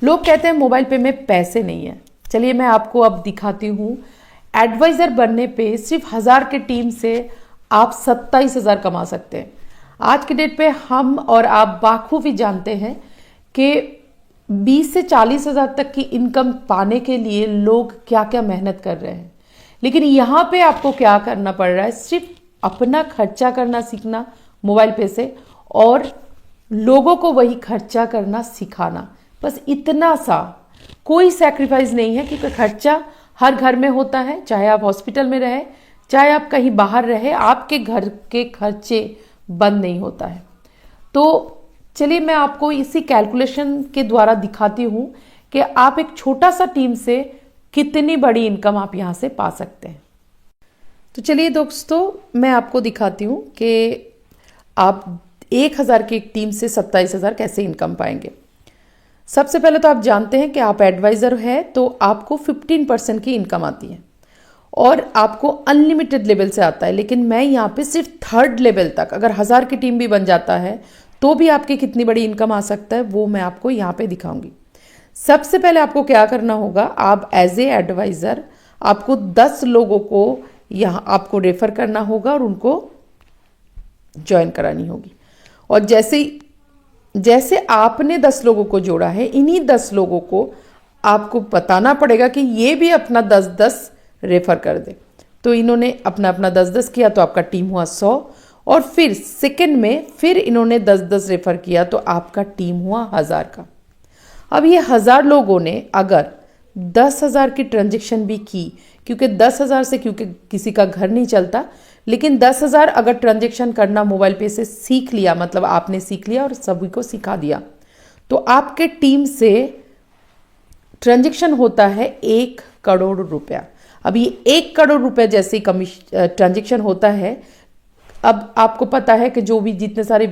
लोग कहते हैं मोबाइल पे में पैसे नहीं है। चलिए मैं आपको अब दिखाती हूँ। एडवाइज़र बनने पे सिर्फ 1000 के टीम से आप 27,000 कमा सकते हैं। आज के डेट पे हम और आप बाखूबी जानते हैं कि 20 से 40,000 तक की इनकम पाने के लिए लोग क्या क्या मेहनत कर रहे हैं। लेकिन यहाँ पे आपको क्या करना पड़ रहा है, सिर्फ अपना खर्चा करना सीखना मोबाइल पे से, और लोगों को वही खर्चा करना सिखाना, बस इतना सा। कोई सैक्रिफाइस नहीं है, क्योंकि खर्चा हर घर में होता है, चाहे आप हॉस्पिटल में रहे, चाहे आप कहीं बाहर रहे, आपके घर के खर्चे बंद नहीं होता है। तो चलिए मैं आपको इसी कैलकुलेशन के द्वारा दिखाती हूँ कि आप एक छोटा सा टीम से कितनी बड़ी इनकम आप यहाँ से पा सकते हैं। तो चलिए दोस्तों, मैं आपको दिखाती हूँ कि आप 1000 की एक टीम से 27,000 कैसे इनकम पाएंगे। सबसे पहले तो आप जानते हैं कि आप एडवाइज़र है तो आपको 15% की इनकम आती है और आपको अनलिमिटेड लेवल से आता है। लेकिन मैं यहाँ पे सिर्फ 3rd लेवल तक, अगर 1000 की टीम भी बन जाता है तो भी आपकी कितनी बड़ी इनकम आ सकता है वो मैं आपको यहाँ पे दिखाऊंगी। सबसे पहले आपको क्या करना होगा, आप एज ए एडवाइज़र आपको 10 लोगों को यहाँ आपको रेफर करना होगा और उनको ज्वाइन करानी होगी। और जैसे आपने 10 लोगों को जोड़ा है, इन्हीं 10 लोगों को आपको बताना पड़ेगा कि ये भी अपना 10-10 रेफर कर दे। तो इन्होंने अपना 10-10 किया तो आपका टीम हुआ 100, और फिर सेकंड में फिर इन्होंने 10-10 रेफर किया तो आपका टीम हुआ 1000 का। अब ये 1000 लोगों ने अगर 10,000 की ट्रांजेक्शन भी की, क्योंकि 10,000 से क्योंकि किसी का घर नहीं चलता, लेकिन 10,000 अगर ट्रांजेक्शन करना मोबाइल पे से सीख लिया, मतलब आपने सीख लिया और सभी को सिखा दिया, तो आपके टीम से ट्रांजेक्शन होता है 1 करोड़ रुपया। अब ये 1 करोड़ रुपया जैसे ट्रांजेक्शन होता है, अब आपको पता है कि जो भी जितने सारे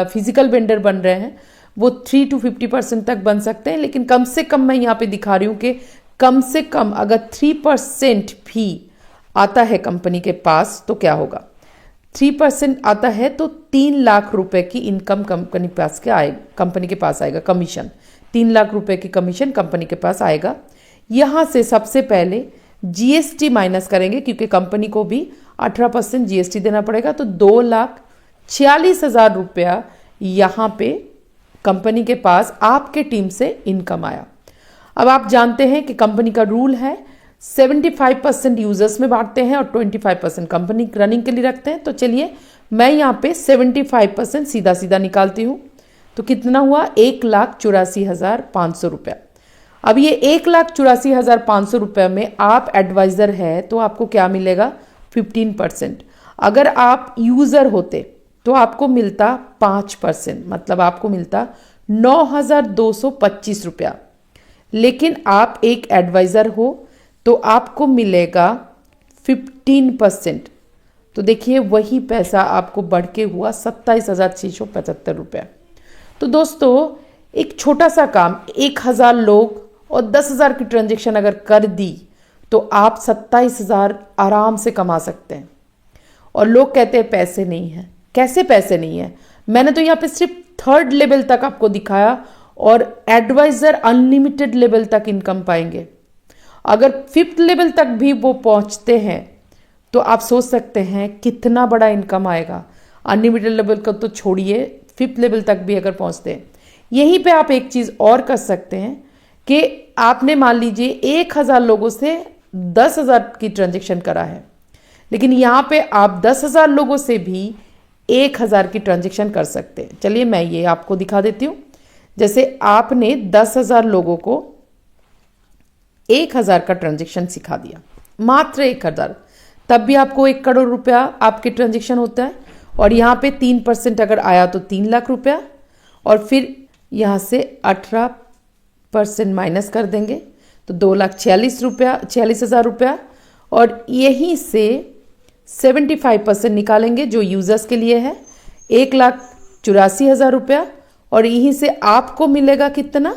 फिजिकल वेंडर बन रहे हैं वो 3 to 50% तक बन सकते हैं। लेकिन कम से कम मैं यहाँ पे दिखा रही हूँ कि कम से कम अगर 3% भी आता है कंपनी के पास तो क्या होगा, 3% आता है तो 3 लाख रुपए की इनकम कंपनी के पास आएगा। कमीशन 3 लाख रुपए की कमीशन कंपनी के पास आएगा। यहाँ से सबसे पहले जीएसटी माइनस करेंगे, क्योंकि कंपनी को भी 18% जीएसटी देना पड़ेगा। तो 2,46,000 रुपया यहाँ पे कंपनी के पास आपके टीम से इनकम आया। अब आप जानते हैं कि कंपनी का रूल है 75% यूजर्स में बांटते हैं और 25% कंपनी रनिंग के लिए रखते हैं। तो चलिए मैं यहाँ पे 75% सीधा सीधा निकालती हूँ। तो कितना हुआ, 1,84,500 रुपया। अब ये 1,84,500 रुपये में आप एडवाइज़र है तो आपको क्या मिलेगा, 15%। अगर आप यूज़र होते तो आपको मिलता 5%, मतलब आपको मिलता 9,225 रुपया। लेकिन आप एक एडवाइज़र हो तो आपको मिलेगा 15%। तो देखिए वही पैसा आपको बढ़ के हुआ 27,675 रुपया। तो दोस्तों एक छोटा सा काम, 1,000 लोग और 10,000 की ट्रांजेक्शन अगर कर दी तो आप 27,000 आराम से कमा सकते हैं। और लोग कहते हैं पैसे नहीं है। कैसे पैसे नहीं है? मैंने तो यहाँ पे सिर्फ 3rd लेवल तक आपको दिखाया, और एडवाइज़र अनलिमिटेड लेवल तक इनकम पाएंगे। अगर 5th लेवल तक भी वो पहुँचते हैं तो आप सोच सकते हैं कितना बड़ा इनकम आएगा। अनलिमिटेड लेवल का तो छोड़िए, 5th लेवल तक भी अगर पहुँचते हैं। यहीं पे आप एक चीज़ और कर सकते हैं कि आपने मान लीजिए 1,000 लोगों से 10,000 की ट्रांजेक्शन करा है, लेकिन यहाँ पे आप 10,000 लोगों से भी 1,000 की ट्रांजेक्शन कर सकते हैं। चलिए मैं ये आपको दिखा देती हूँ। जैसे आपने 10,000 लोगों को 1,000 का ट्रांजेक्शन सिखा दिया, मात्र 1,000, तब भी आपको 1 करोड़ रुपया आपके ट्रांजेक्शन होता है। और यहाँ पे 3% अगर आया तो 3 लाख रुपया, और फिर यहाँ से 18% माइनस कर देंगे तो 2,46,000 रुपया, और यहीं से 75% निकालेंगे जो यूज़र्स के लिए है, 1,84,000 रुपया, और यहीं से आपको मिलेगा कितना,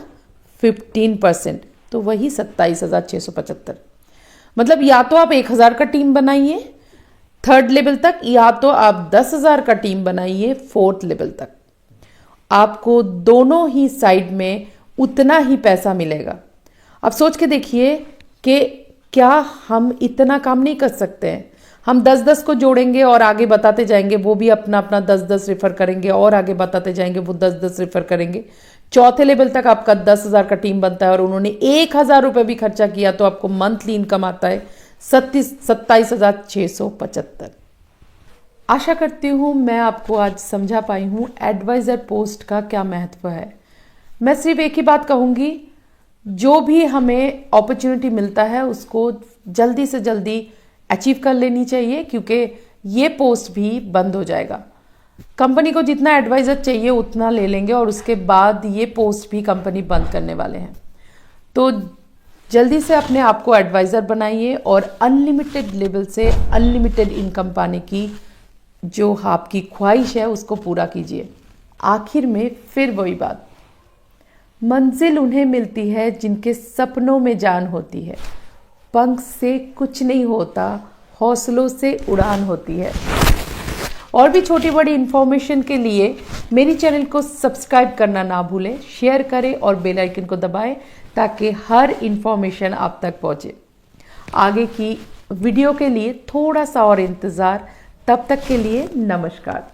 15%, तो वही 27,675। मतलब या तो आप 1,000 का टीम बनाइए 3rd लेवल तक, या तो आप 10,000 का टीम बनाइए 4th लेवल तक। आपको दोनों ही साइड में उतना ही पैसा मिलेगा। अब सोच के देखिए कि क्या हम इतना काम नहीं कर सकते हैं? हम 10-10 को जोड़ेंगे और आगे बताते जाएंगे, वो भी अपना अपना 10-10 रेफर करेंगे और आगे बताते जाएंगे, वो 10-10 रेफर करेंगे। चौथे लेवल तक आपका 10,000 का टीम बनता है और उन्होंने 1,000 रुपये भी खर्चा किया तो आपको मंथली इनकम आता है 27,675। आशा करती हूँ मैं आपको आज समझा पाई हूँ एडवाइज़र पोस्ट का क्या महत्व है। मैं सिर्फ एक ही बात कहूँगी, जो भी हमें अपॉर्चुनिटी मिलता है उसको जल्दी से जल्दी अचीव कर लेनी चाहिए, क्योंकि ये पोस्ट भी बंद हो जाएगा। कंपनी को जितना एडवाइज़र चाहिए उतना ले लेंगे और उसके बाद ये पोस्ट भी कंपनी बंद करने वाले हैं। तो जल्दी से अपने आप को एडवाइज़र बनाइए और अनलिमिटेड लेवल से अनलिमिटेड इनकम पाने की जो आपकी ख्वाहिश है उसको पूरा कीजिए। आखिर में फिर वही बात, मंजिल उन्हें मिलती है जिनके सपनों में जान होती है। पंख से कुछ नहीं होता, हौसलों से उड़ान होती है। और भी छोटी बड़ी इन्फॉर्मेशन के लिए मेरी चैनल को सब्सक्राइब करना ना भूलें, शेयर करें और बेल आइकन को दबाएं ताकि हर इन्फॉर्मेशन आप तक पहुंचे। आगे की वीडियो के लिए थोड़ा सा और इंतज़ार, तब तक के लिए नमस्कार।